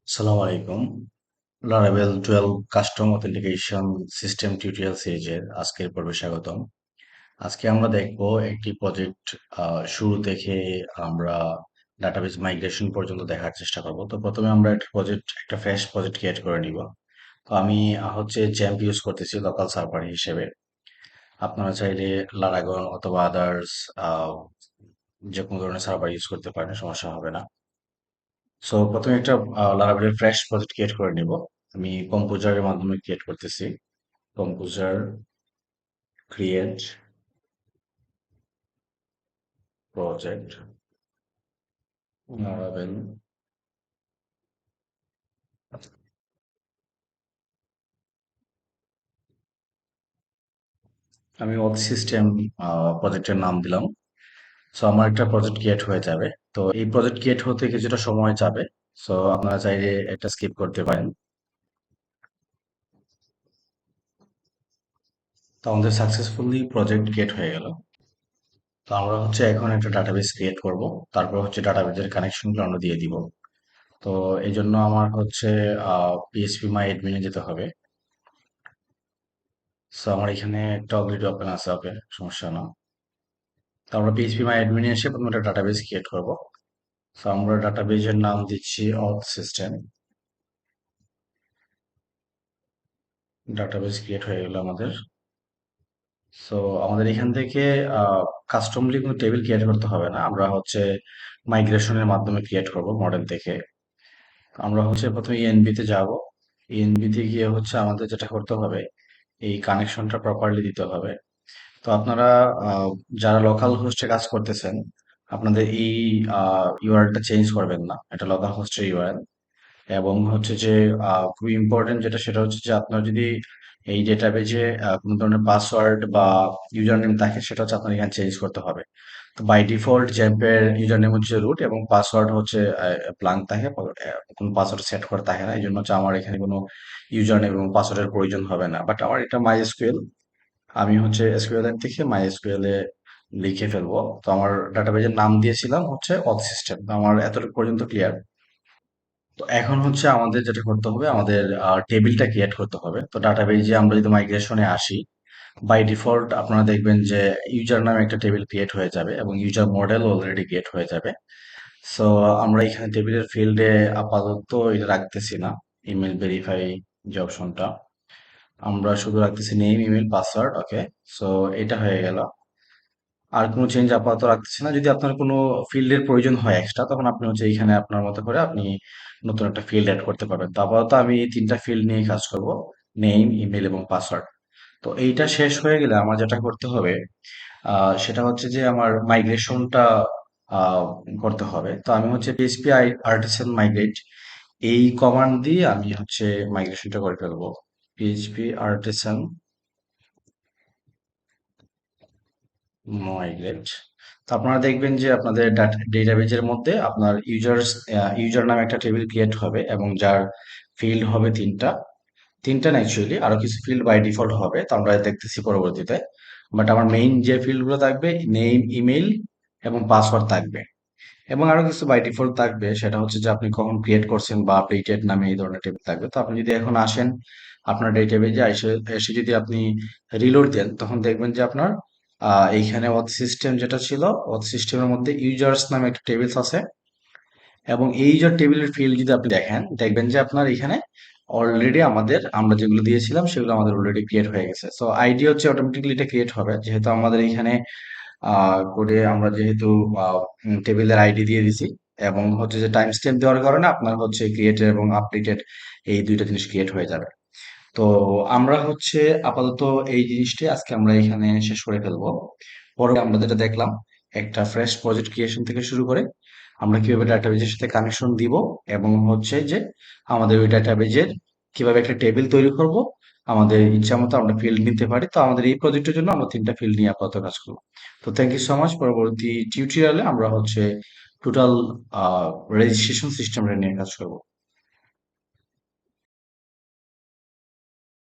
আসসালামু আলাইকুম। Laravel 12 custom authentication system tutorial সিরিজের আজকের পর্বে স্বাগতম। আজকে আমরা দেখব একটি প্রজেক্ট শুরু থেকে আমরা ডাটাবেস মাইগ্রেশন পর্যন্ত দেখার চেষ্টা করব। তো প্রথমে আমরা একটা ফ্রেশ প্রজেক্ট ক্রিয়েট করে নিব। তো আমি হচ্ছে জ্যাম্প ইউজ করতেছি লোকাল সার্ভার হিসেবে। আপনারা চাইলে লারাগন অথবা আদার্স যে কোনো ধরনের সার্ভার ইউজ করতে পারেন, সমস্যা হবে না। সো প্রথমে একটা লারাভেলের ফ্রেশ প্রজেক্ট ক্রিয়েট করে নিব। আমি কম্পোজারের মাধ্যমে ক্রিয়েট করতেছি। Composer create project Laravel. আমি অথ সিস্টেম প্রজেক্টের নাম দিলাম। সো আমার একটা প্রজেক্ট ক্রিয়েট হয়ে যাবে। তো এই প্রজেক্ট ক্রিয়েট হতে কিছুটা সময় যাবে। সো আপনারা চাইলে একটা স্কিপ করতে পারেন। তো আমাদের সাকসেসফুলি প্রজেক্ট ক্রিয়েট হয়ে গেল। তো আমরা হচ্ছে এখন একটা ডাটাবেস ক্রিয়েট করব। তারপর হচ্ছে ডাটাবেসের কানেকশনগুলো আমরা দিয়ে দিব। তো এই জন্য আমার হচ্ছে পিএসপি মাই অ্যাডমিনে যেতে হবে। সো আমার এখানে একটা অলরেডি ওপেন আছে, ওকে, সমস্যা না। তো আমরা পিএইচপি মাই অ্যাডমিনে এসে প্রথমে একটা ডাটাবেস ক্রিয়েট করব। সো আমরা ডাটাবেজের নাম দিচ্ছি অথ সিস্টেম। ডাটাবেস ক্রিয়েট হয়ে গেল আমাদের। সো আমাদের এখান থেকে কাস্টমলি কোনো টেবিল ক্রিয়েট করতে হবে না, আমরা হচ্ছে মাইগ্রেশনের মাধ্যমে ক্রিয়েট করব মডেল থেকে। আমরা হচ্ছে প্রথমে ইএনবি তে যাব। ইএনবি তে গিয়ে হচ্ছে আমাদের যেটা করতে হবে, এই কানেকশনটা প্রপারলি দিতে হবে। তো আপনারা আহ, যারা লোকাল হোস্টে কাজ করতেছেন, আপনাদের এই ইউআরএলটা চেঞ্জ করবেন না, এটা লোকাল হোস্টের ইউআরএল। এবং হচ্ছে যে খুবই ইম্পর্টেন্ট যেটা, সেটা হচ্ছে যে আপনার যদি এই ডেটাবেজে কোনো ধরনের পাসওয়ার্ড বা ইউজার নেম থাকে, সেটা হচ্ছে আপনার এখানে চেঞ্জ করতে হবে। তো বাই ডিফল্ট জ্যাম্পের ইউজার নেম হচ্ছে রুট এবং পাসওয়ার্ড হচ্ছে ব্লাঙ্ক থাকে, কোনো পাসওয়ার্ড সেট করা থাকে না। এই জন্য হচ্ছে আমার এখানে কোনো ইউজার নেম এবং পাসওয়ার্ডের প্রয়োজন হবে না। বাট আমার এটা মাই এসকিউএল, আমি হচ্ছে এসকিউএল এর থেকে মাই এসকিউএল এ লিখে ফেলবো। তো আমার ডাটাবেজের নাম দিয়েছিলাম হচ্ছে অথ সিস্টেম। আমার এতটুকু পর্যন্ত ক্লিয়ার। তো এখন হচ্ছে আমাদের যেটা করতে হবে, আমাদের টেবিলটা ক্রিয়েট করতে হবে। তো ডাটাবেজে আমরা যদি মাইগ্রেশনে আসি, বাই ডিফল্ট আপনারা দেখবেন যে ইউজার নামে একটা টেবিল ক্রিয়েট হয়ে যাবে এবং ইউজার মডেল অলরেডি ক্রিয়েট হয়ে যাবে। সো আমরা এখানে টেবিলের ফিল্ডে আপাতত এটা রাখতেছি না, ইমেল ভেরিফাই যে অপশনটা, আমরা শুধু রাখতেছি নেম, ইমেল, পাসওয়ার্ড, ওকে। সো এটা হয়ে গেল। আর কোনো চেঞ্জ আপাতত রাখতেছি না। যদি আপনার কোনো ফিল্ডের প্রয়োজন হয় এক্সট্রা, তখন আপনি হচ্ছে এইখানে আপনার মতো করে আপনি নতুন একটা ফিল্ড অ্যাড করতে পারবেন। তো আপাতত আমি এই তিনটা ফিল্ড নিয়ে কাজ করব, নেম, ইমেল এবং পাসওয়ার্ড। তো এইটা শেষ হয়ে গেলে আমার যেটা করতে হবে, সেটা হচ্ছে যে আমার মাইগ্রেশনটা আহ, করতে হবে। তো আমি হচ্ছে পিএইচপি আর্টিসান মাইগ্রেট এই কমান্ড দিয়ে আমি হচ্ছে মাইগ্রেশনটা করে ফেলবো। PHP artisan migrate. তো আপনারা দেখবেন যে আপনাদের ডেটাবেজের মধ্যে আপনার ইউজার নামে একটা টেবিল ক্রিয়েট হবে এবং যার ফিল্ড হবে তিনটা। তিনটা না, অ্যাকচুয়ালি আরো কিছু ফিল্ড বাই ডিফল্ট হবে, তো আমরা দেখতেছি পরবর্তীতে। বাট আমার মেইন যে ফিল্ডগুলো থাকবে, নেম, ইমেল এবং পাসওয়ার্ড থাকবে। এবং আরো কিছু বাই ডিফল্ট থাকবে, সেটা হচ্ছে যে আপনি কখন ক্রিয়েট করছেন বা আপডেটেড নামে এই ধরনের টেবিল থাকবে। তো আপনি যদি এখন আসেন আপনার ডেটাবেজে এসে এসে যদি আপনি রিলোড দেন, তখন দেখবেন যে আপনার এইখানে অথ সিস্টেম যেটা ছিল, অথ সিস্টেমের মধ্যে ইউজার্স নামে একটা টেবিলস আছে। এবং এই ইউজার টেবিলের ফিল্ড যদি আপনি দেখেন, দেখবেন যে আপনার এখানে অলরেডি আমরা যেগুলো দিয়েছিলাম সেগুলো আমাদের অলরেডি ক্রিয়েট হয়ে গেছে। সো আইডি হচ্ছে অটোমেটিক্যালি এটা ক্রিয়েট হবে, যেহেতু আমাদের এখানে কোডে আমরা যেহেতু টেবিলের আইডি দিয়ে দিছি। এবং হচ্ছে যে টাইম স্ট্যাম্প দেওয়ার কারণে আপনার হচ্ছে ক্রিয়েটেড এবং আপডেটেড এই দুইটা জিনিস ক্রিয়েট হয়ে যাবে। তো আমরা হচ্ছে আপাতত এই জিনিসটি আজকে আমরা এখানে শেষ করে ফেলবো। পরে আমরা যেটা দেখলাম, একটা ফ্রেশ প্রজেক্ট ক্রিয়েশন থেকে শুরু করে আমরা কিভাবে ডাটাবেজের সাথে কানেকশন দিব, এবং হচ্ছে যে আমাদের ওই ডাটাবেজের কিভাবে একটা টেবিল তৈরি করব, আমাদের ইচ্ছা মতো আমরা ফিল্ড নিতে পারি। তো আমাদের এই প্রজেক্টের জন্য আমরা তিনটা ফিল্ড নিয়ে আপাতত কাজ করবো। তো থ্যাংক ইউ সো মাচ। পরবর্তী টিউটোরিয়ালে আমরা হচ্ছে টোটাল রেজিস্ট্রেশন সিস্টেমটা নিয়ে কাজ করবো।